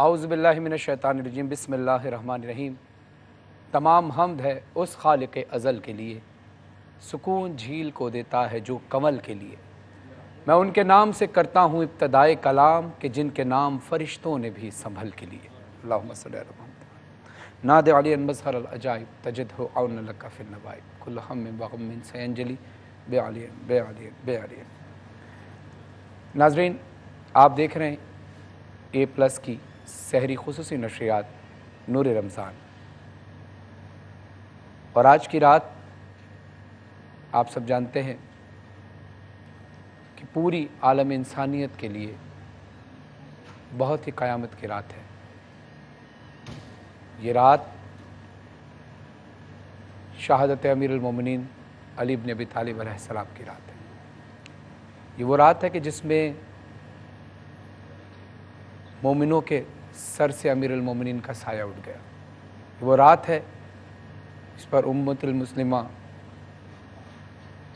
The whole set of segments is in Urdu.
اعوذ باللہ من الشیطان الرجیم بسم اللہ الرحمن الرحیم۔ تمام حمد ہے اس خالق ازل کے لیے، سکون جھیل کو دیتا ہے جو کمل کے لیے۔ میں ان کے نام سے کرتا ہوں ابتدائے کلام کہ جن کے نام فرشتوں نے بھی سنبھل کے لیے۔ اللہم صلی اللہ علیہ وسلم۔ ناد علی مظہر العجائب تجدہ عون لک فی النوائب کل ہم وغم سینجلی بے علی بے علی بے علی۔ ناظرین، آپ دیکھ رہے ہیں A+ کی سحری خصوصی نشریات نور رمضان، اور آج کی رات آپ سب جانتے ہیں کہ پوری عالم انسانیت کے لیے بہت ہی قیامت کی رات ہے۔ یہ رات شہادت امیر المومنین علی بن ابی طالب علیہ السلام کی رات ہے۔ یہ وہ رات ہے کہ جس میں مومنوں کے سر سے امیر المومنین کا سایہ اٹھ گیا۔ یہ وہ رات ہے جس پر امت المسلمہ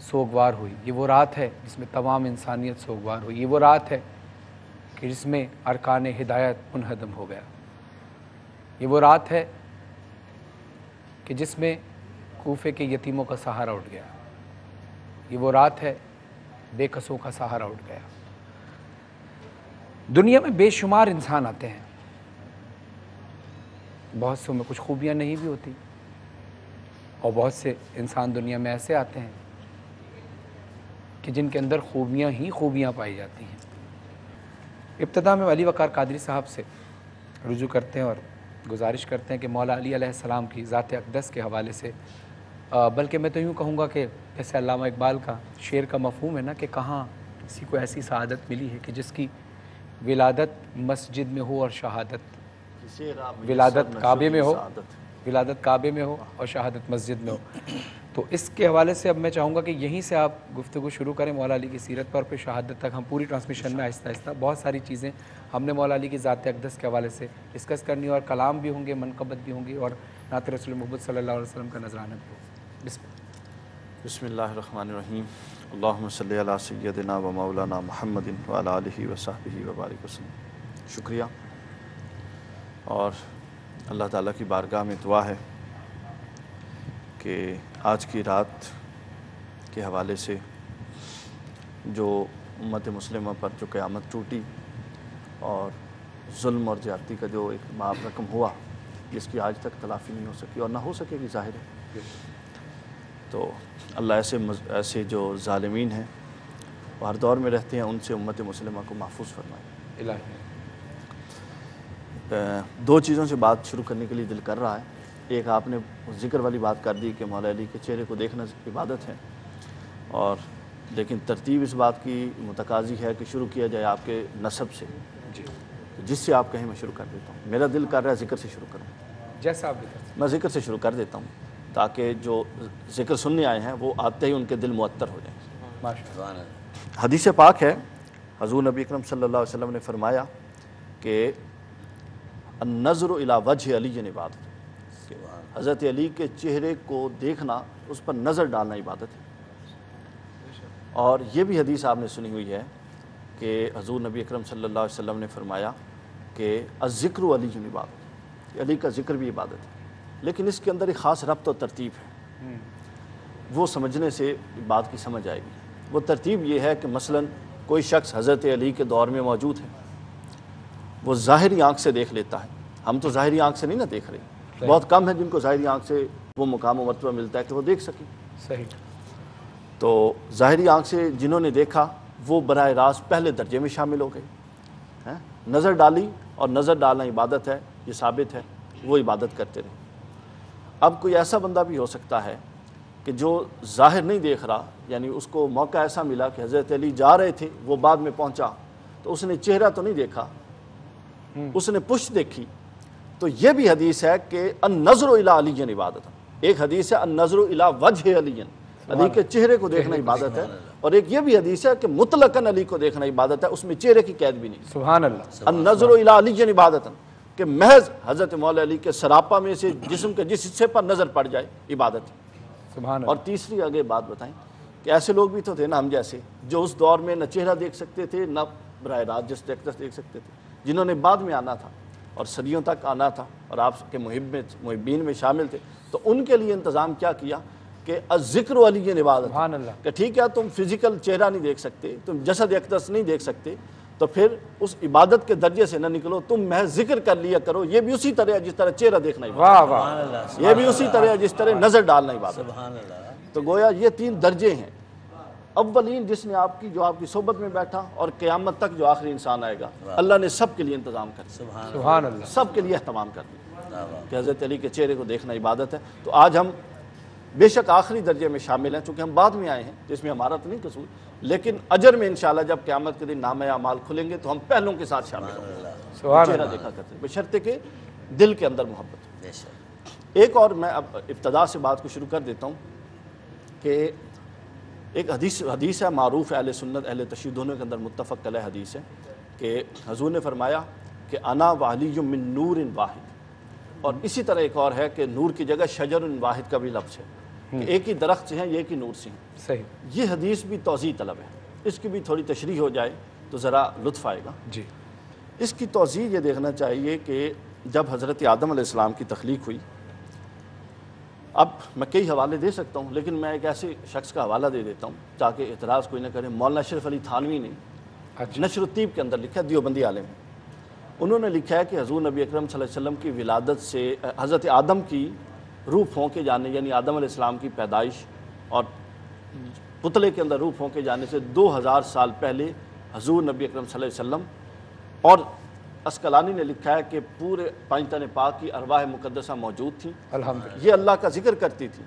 سوگوار ہوئی۔ یہ وہ رات ہے جس میں تمام انسانیت سوگوار ہوئی۔ یہ وہ رات ہے کہ جس میں ارکان ہدایت منہدم ہو گیا۔ یہ وہ رات ہے کہ جس میں کوفے کے یتیموں کا سہارا اٹھ گیا۔ یہ وہ رات ہے بے کسوں کا سہارا اٹھ گیا۔ دنیا میں بے شمار انسان آتے ہیں، بہت سے میں کچھ خوبیاں نہیں بھی ہوتی، اور بہت سے انسان دنیا میں ایسے آتے ہیں کہ جن کے اندر خوبیاں ہی خوبیاں پائی جاتی ہیں۔ ابتدا میں علی وقار قادری صاحب سے رجوع کرتے ہیں اور گزارش کرتے ہیں کہ مولا علی علیہ السلام کی ذات اقدس کے حوالے سے، بلکہ میں تو یوں کہوں گا کہ جیسے علامہ اقبال کا شعر کا مفہوم ہے نا کہ کہاں کسی کو ایسی سعادت ملی ہے کہ جس کی ولادت مسجد میں ہو اور شہادت ولادت کعبے میں ہو، ولادت کعبے میں ہو اور شہادت مسجد میں ہو۔ تو اس کے حوالے سے اب میں چاہوں گا کہ یہیں سے آپ گفتگو شروع کریں مولا علی کی سیرت پر، پھر شہادت تک ہم پوری ٹرانسمیشن میں آہستہ آہستہ بہت ساری چیزیں ہم نے مولا علی کی ذات اقدس کے حوالے سے ڈسکس کرنی، اور کلام بھی ہوں گے، منقبت بھی ہوں گی، اور نعت رسول محمد صلی اللہ علیہ وسلم کا نذرانہ بھی ہوگا۔ بسم اللہ الرحمن الرحیم۔ اللہم صلی علی سیدنا و مولانا محمد وعلی آلہ وصحبہ وبارک وسلم۔ شکریہ، اور اللہ تعالیٰ کی بارگاہ میں دعا ہے کہ آج کی رات کے حوالے سے جو امت مسلمہ پر جو قیامت ٹوٹی اور ظلم اور زیادتی کا جو ایک مآب رقم ہوا، جس کی آج تک تلافی نہیں ہو سکی اور نہ ہو سکے گی، ظاہر ہے، تو اللہ ایسے جو ظالمین ہیں وہ ہر دور میں رہتے ہیں، ان سے امت مسلمہ کو محفوظ فرمائے۔ الہی دو چیزوں سے بات شروع کرنے کے لیے دل کر رہا ہے۔ ایک آپ نے ذکر والی بات کر دی کہ مولا علی کے چہرے کو دیکھنا عبادت ہے، اور لیکن ترتیب اس بات کی متقاضی ہے کہ شروع کیا جائے آپ کے نسب سے، جس سے آپ کہیں میں شروع کر دیتا ہوں۔ میرا دل کر رہا ہے ذکر سے شروع کروں، جیسا آپ بھی کر سکتے میں ذکر سے شروع کر دیتا ہوں تاکہ جو ذکر سننے آئے ہیں وہ آتے ہی ان کے دل معطر ہو جائیں۔ ہیں۔ ماشاء اللہ۔ حدیث پاک ہے، حضور نبی اکرم صلی اللہ علیہ وسلم نے فرمایا کہ النظر الی وجہ علی عبادت، حضرت علی کے چہرے کو دیکھنا، اس پر نظر ڈالنا عبادت ہے۔ اور یہ بھی حدیث آپ نے سنی ہوئی ہے کہ حضور نبی اکرم صلی اللہ علیہ وسلم نے فرمایا کہ الذکر علی عبادت، کہ علی کا ذکر بھی عبادت ہے، لیکن اس کے اندر ایک خاص ربط و ترتیب ہے، وہ سمجھنے سے بات کی سمجھ آئے گی۔ وہ ترتیب یہ ہے کہ مثلا کوئی شخص حضرت علی کے دور میں موجود ہے، وہ ظاہری آنکھ سے دیکھ لیتا ہے، ہم تو ظاہری آنکھ سے نہیں نہ دیکھ رہے، بہت کم ہیں جن کو ظاہری آنکھ سے وہ مقام و مرتبہ ملتا ہے کہ وہ دیکھ سکیں۔ صحیح۔ تو ظاہری آنکھ سے جنہوں نے دیکھا وہ براہ راست پہلے درجے میں شامل ہو گئے، نظر ڈالی، اور نظر ڈالنا عبادت ہے، یہ ثابت ہے، وہ عبادت کرتے رہے۔ اب کوئی ایسا بندہ بھی ہو سکتا ہے کہ جو ظاہر نہیں دیکھ رہا، یعنی اس کو موقع ایسا ملا کہ حضرت علی جا رہے تھے، وہ بعد میں پہنچا، تو اس نے چہرہ تو نہیں دیکھا، اس نے پشت دیکھی، تو یہ بھی حدیث ہے کہ النظر الی علی عبادت۔ ایک حدیث ہے النظر الی وجہ علی، علی کے چہرے کو دیکھنا عبادت ہے، اور ایک یہ بھی حدیث ہے کہ مطلقاً علی کو دیکھنا عبادت ہے، اس میں چہرے کی قید بھی نہیں۔ سبحان اللہ۔ النظر الی علی عبادت، کہ محض حضرت مولا علی کے سراپا میں سے جسم کے جس حصے پر نظر پڑ جائے عبادت ہے۔ سبحان اللہ۔ اور تیسری آگے بات بتائیں کہ ایسے لوگ بھی تو تھے نا ہم جیسے، جو اس دور میں نہ چہرہ دیکھ سکتے تھے، نہ براہ راست جس اقدس دیکھ سکتے تھے، جنہوں نے بعد میں آنا تھا، اور صدیوں تک آنا تھا اور آپ کے محبین میں شامل تھے، تو ان کے لیے انتظام کیا کیا کہ الذکر علی عبادت، سبحان اللہ، کہ ٹھیک ہے تم فزیکل چہرہ نہیں دیکھ سکتے، تم جسد اقدس نہیں دیکھ سکتے، تو پھر اس عبادت کے درجے سے نہ نکلو، تم محض ذکر کر لیا کرو، یہ بھی اسی طرح جس طرح چہرہ دیکھنا عبادت، واہ واہ، یہ بھی اسی طرح جس طرح نظر ڈالنا عبادت۔ سبحان اللہ، تو گویا یہ 3 درجے ہیں۔ اولین جس نے آپ کی صحبت میں بیٹھا اور قیامت تک جو آخری انسان آئے گا، اللہ نے سب کے لیے انتظام کر دیا، سبحان اللہ، سب کے لیے اہتمام کر دیا کہ حضرت علی کے چہرے کو دیکھنا عبادت ہے۔ تو آج ہم بے شک آخری درجے میں شامل ہیں، چونکہ ہم بعد میں آئے ہیں، جس میں ہمارا تو نہیں قصور، لیکن اجر میں انشاءاللہ جب قیامت کے دن نامہ اعمال کھلیں گے تو ہم پہلوں کے ساتھ شامل ہوں گے، سبحان چہرہ اللہ، دیکھا کرتے ہیں، بشرطے کہ دل کے اندر محبت ہو۔ بے شک، ایک اور میں اب ابتدا سے بات کو شروع کر دیتا ہوں کہ ایک حدیث ہے معروف ہے، اہل سنت اہل تشیع دونوں کے اندر متفق علیہ حدیث ہے کہ حضور نے فرمایا کہ انا وعلی من نور واحد، اور اسی طرح ایک اور ہے کہ نور کی جگہ شجر واحد کا بھی لفظ ہے کہ ایک ہی درخت سے ہیں، یہ ایک ہی نور سے ہیں۔ صحیح، یہ حدیث بھی توضیح طلب ہے، اس کی بھی تھوڑی تشریح ہو جائے تو ذرا لطف آئے گا۔ جی، اس کی توضیح یہ دیکھنا چاہیے کہ جب حضرت آدم علیہ السلام کی تخلیق ہوئی، اب میں کئی حوالے دے سکتا ہوں لیکن میں ایک ایسے شخص کا حوالہ دے دیتا ہوں تاکہ اعتراض کوئی نہ کرے۔ مولانا اشرف علی تھانوی نے اچھا، نشر الطیب کے اندر لکھا ہے، دیوبندی عالم ہے، انہوں نے لکھا ہے کہ حضور نبی اکرم صلی اللہ علیہ وسلم کی ولادت سے حضرت آدم کی روح پھونکے جانے، یعنی آدم علیہ السلام کی پیدائش اور پتلے کے اندر روح پھونکے جانے سے 2000 سال پہلے حضور نبی اکرم صلی اللہ علیہ وسلم، اور اسقلانی نے لکھا ہے کہ پورے پانچ پاک کی ارواح مقدسہ موجود تھیں، الحمدللہ، یہ اللہ کا ذکر کرتی تھی۔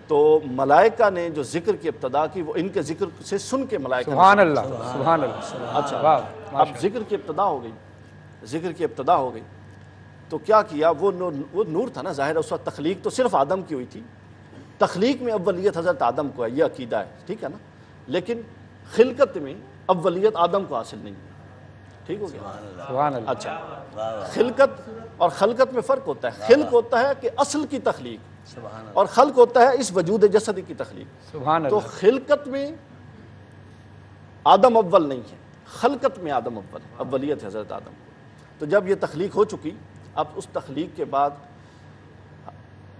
تو ملائکہ نے جو ذکر کی ابتدا کی وہ ان کے ذکر سے سن کے ملائکہ نے سبحان اللہ، سبحان اللہ، اچھا واہ، اب ذکر کی ابتدا ہو گئی، ذکر کی ابتدا ہو گئی تو کیا کیا، وہ نور تھا نا، ظاہر ہے اس وقت تخلیق تو صرف آدم کی ہوئی تھی، تخلیق میں اولیت حضرت آدم کو ہے، یہ عقیدہ ہے، ٹھیک ہے نا، لیکن خلقت میں اولیت آدم کو حاصل نہیں ہے، ٹھیک ہو گیا، سبحان اللہ، اچھا خلقت اور خلقت میں فرق ہوتا ہے، خلق ہوتا ہے کہ اصل کی تخلیق، سبحان اللہ، اور خلق ہوتا ہے اس وجود جسدی کی تخلیق۔ سبحان تو اللہ، خلقت میں آدم اول نہیں ہے، خلقت میں آدم اول، اولیت حضرت آدم۔ تو جب یہ تخلیق ہو چکی، اب اس تخلیق کے بعد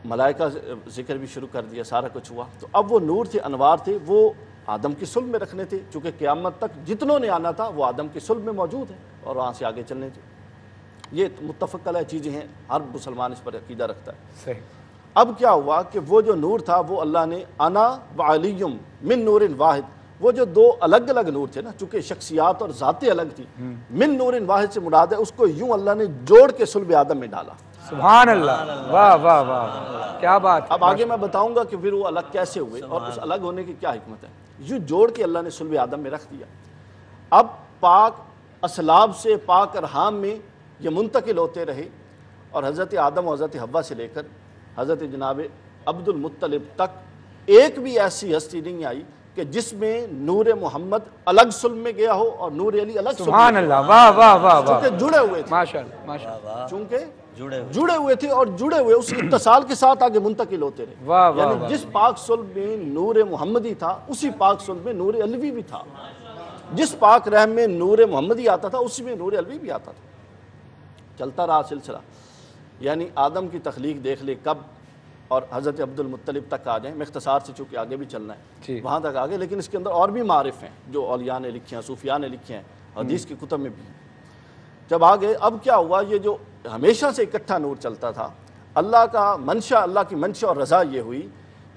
ملائکہ ذکر بھی شروع کر دیا، سارا کچھ ہوا، تو اب وہ نور تھے، انوار تھے، وہ آدم کی صلب میں رکھنے تھے، چونکہ قیامت تک جتنوں نے آنا تھا وہ آدم کی صلب میں موجود ہیں اور وہاں سے آگے چلنے تھے۔ یہ متفق علیہ چیزیں ہیں، ہر مسلمان اس پر عقیدہ رکھتا ہے۔ صحیح، اب کیا ہوا کہ وہ جو نور تھا وہ اللہ نے انا وعلیم من نور واحد، وہ جو دو الگ الگ نور تھے نا، چونکہ شخصیات اور ذاتیں الگ تھی، من نور واحد سے مراد ہے اس کو یوں اللہ نے جوڑ کے صلب آدم میں ڈالا۔ سبحان اللہ، واہ واہ واہ، کیا بات، اب آگے میں بتاؤں گا کہ پھر وہ الگ کیسے ہوئے اور اس الگ ہونے کی کیا حکمت ہے۔ یوں جوڑ کے اللہ نے صلب آدم میں رکھ دیا۔ اب پاک اسلاب سے پاک ارحام میں یہ منتقل ہوتے رہے، اور حضرت آدم اور حضرت حوا سے لے کر حضرت جناب عبد المطلب تک ایک بھی ایسی ہستی نہیں آئی کہ جس میں نور محمد الگ صلب میں گیا ہو اور نور علی الگ صلب میں، سبحان اللہ، واہ واہ واہ واہ، چونکہ جڑے ہوئے تھے، ماشاء اللہ، ماشاء اللہ، چونکہ جڑے جڑے ہوئے تھے اور جڑے ہوئے اس اتصال کے ساتھ آگے منتقل ہوتے رہے۔ واہ واہ یعنی واہ، جس پاک صلب میں نور محمدی تھا اسی پاک صلب میں نور علوی بھی تھا، جس پاک رحم میں نور محمدی آتا تھا اسی میں نور علوی بھی آتا تھا۔ چلتا رہا سلسلہ، یعنی آدم کی تخلیق دیکھ لے کب، اور حضرت عبد المطلب تک آ جائیں، میں اختصار سے چونکہ آگے بھی چلنا ہے وہاں تک آگے، لیکن اس کے اندر اور بھی معارف ہیں جو اولیاء نے لکھے ہیں، صوفیاء نے لکھے ہیں، حدیث کی کتب میں بھی ہیں۔ جب آگے اب کیا ہوا، یہ جو ہمیشہ سے اکٹھا نور چلتا تھا، اللہ کا منشا، اللہ کی منشا اور رضا یہ ہوئی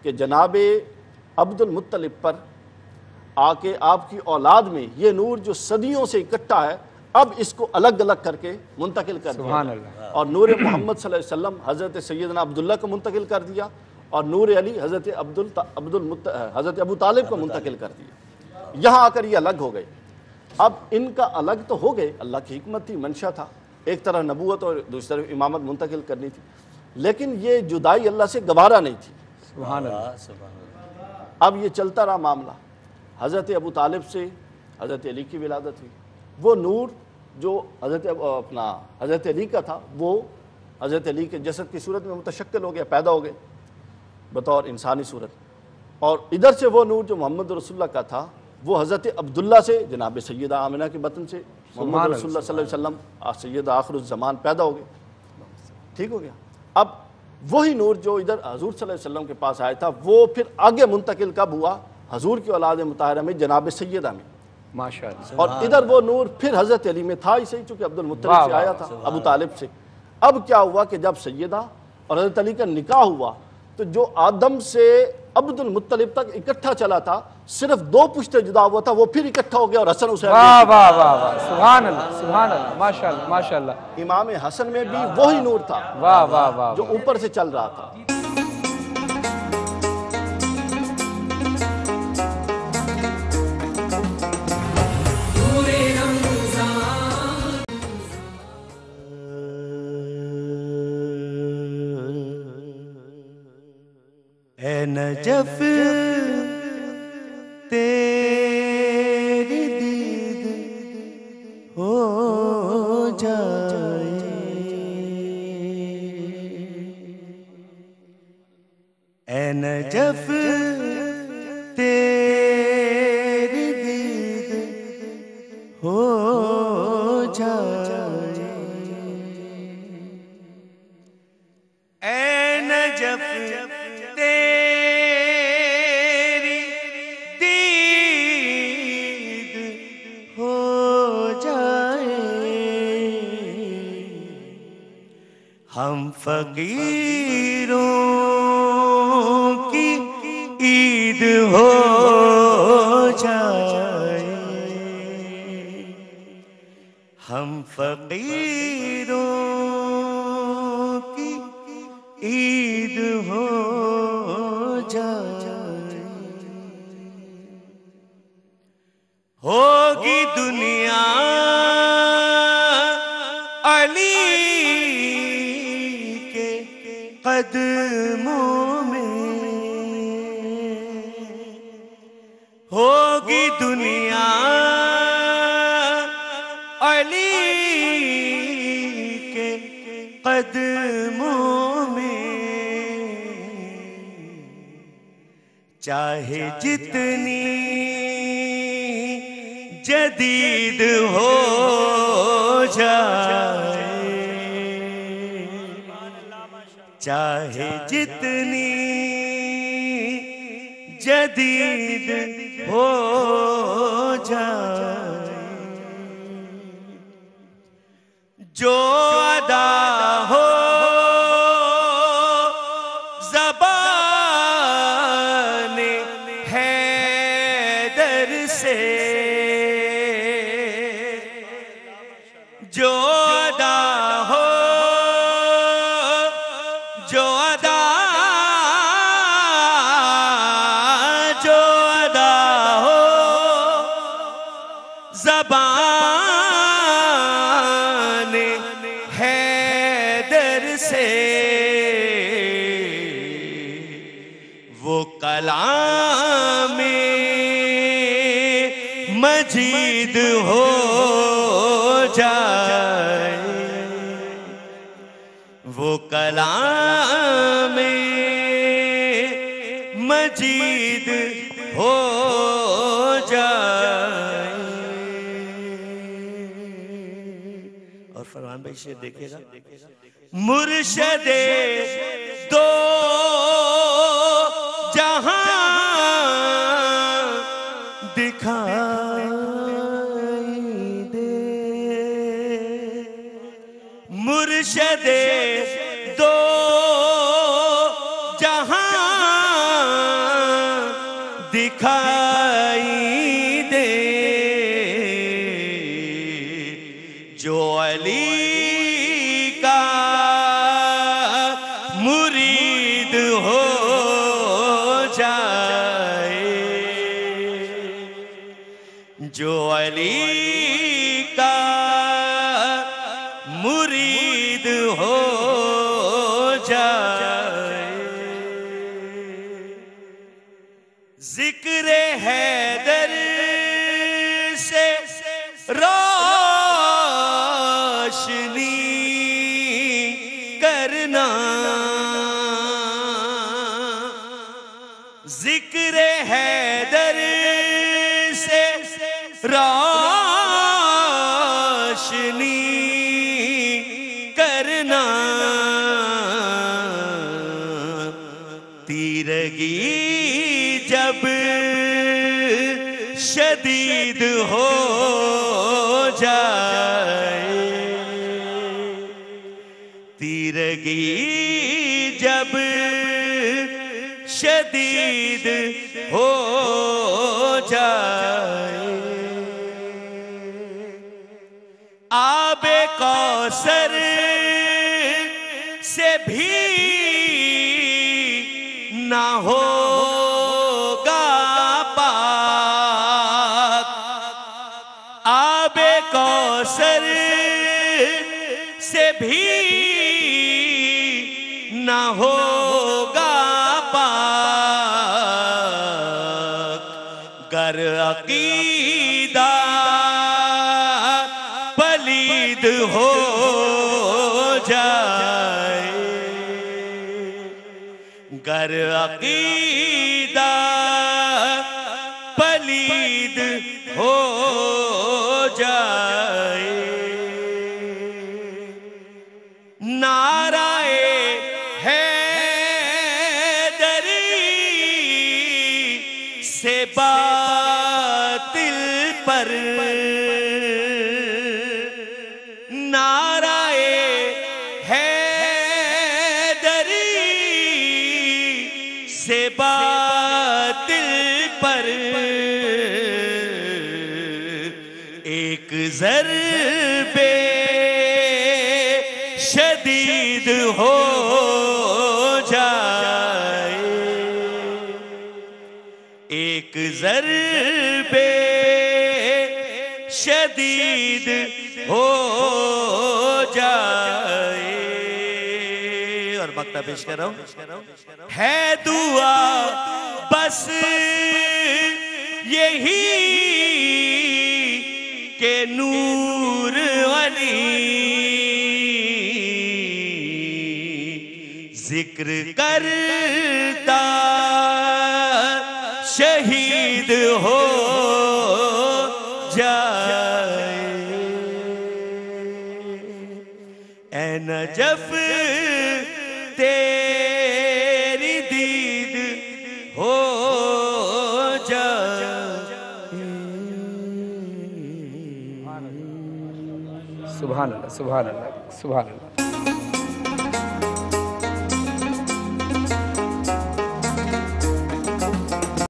کہ جناب عبد المطلب پر آ کے آپ کی اولاد میں یہ نور جو صدیوں سے اکٹھا ہے اب اس کو الگ الگ کر کے منتقل کر دیا، سبحان اللہ، اور نور محمد صلی اللہ علیہ وسلم حضرت سیدنا عبداللہ کو منتقل کر دیا، اور نور علی حضرت حضرت ابو طالب کو منتقل کر دیا۔ یہاں آ کر یہ الگ ہو گئے۔ اب ان کا الگ تو ہو گئے، اللہ کی حکمت تھی، منشا تھا، ایک طرف نبوت اور دوسری طرف امامت منتقل کرنی تھی، لیکن یہ جدائی اللہ سے گوارا نہیں تھی۔ سبحان اللہ، سبحان اللہ، اب یہ چلتا رہا معاملہ، حضرت ابو طالب سے حضرت علی کی ولادت ہوئی، وہ نور جو حضرت علی کا تھا وہ حضرت علی کے جسد کی صورت میں متشکل ہو گیا، پیدا ہو گئے بطور انسانی صورت، اور ادھر سے وہ نور جو محمد رسول اللہ کا تھا وہ حضرت عبداللہ سے جناب سیدہ آمنہ کے بطن سے محمد رسول اللہ صلی اللہ علیہ وسلم سید آخر الزمان پیدا ہو گئے. ٹھیک ہو گیا. اب وہی نور جو ادھر حضور صلی اللہ علیہ وسلم کے پاس آیا تھا وہ پھر آگے منتقل کب ہوا؟ حضور کی اولاد مطہرہ میں جناب سیدہ میں. ماشاءاللہ. اور ادھر وہ نور پھر حضرت علی میں تھا ہی صحیح، چونکہ عبد المطلب سے آیا تھا، ابو طالب سے. اب کیا ہوا کہ جب سیدہ اور حضرت علی کا نکاح ہوا تو جو آدم سے عبد المطلب تک اکٹھا چلا تھا، صرف 2 پشتے جدا ہوا تھا، وہ پھر اکٹھا ہو گیا اور حسن حسین. واہ واہ واہ واہ، سبحان اللہ سبحان اللہ، ماشاءاللہ ماشاءاللہ. امام حسن میں بھی وہی نور تھا واہ واہ واہ، جو اوپر سے چل رہا تھا. اے نجف تیری دید ہو جائے، اے نجف تیری دید ہو جائے، اے نجف ہم فقیروں کی عید ہو جائے، ہم فقیروں کی عید ہو جائے، ہوگی دنیا علی قدموں میں، ہوگی دنیا علی کے قدموں میں، چاہے جتنی جدید ہو جائے، چاہے جتنی جدید ہو جائے، جو ادا ہو زبان حیدر سے، جو ادا ہو زبان حیدر سے، وہ کلام مجید ہو جائے، وہ کلام مجید ہو جائے. اور فرمان بھائی شعر دیکھے گا، مرشد دو جہاں دکھائی دے، مرشد دو جہاں دکھائی دے، جو علی کا مرید ہو جائے، جو علی کا مرید ہو جائے، ذکر حیدر سے روشنی کرنا، ذکر حیدر سے روشنی کرنا تیرگی جب شدید ہو جائے تیرگی جب شدید ہو جائے آب کوثر سے بھی نہ ہوگا پاک آب کوثر سے بھی نہ ہوگا پاک گر عقیدہ پلید ہو جائے گر عقیدہ پلید ہو جائے نعرہ حیدری سے باطل پر نعرہ حیدری سے باطل پر ایک ضرب شدید ہو جائے ایک ضرب شدید ہو جائے اور مقطع پیش کر رہا ہوں ہے دعا بس یہی کہ نور علی ذکر کرتا شہید ہو جائے اے نجف تیری دید ہو جائے سبحان اللہ سبحان اللہ سبحان اللہ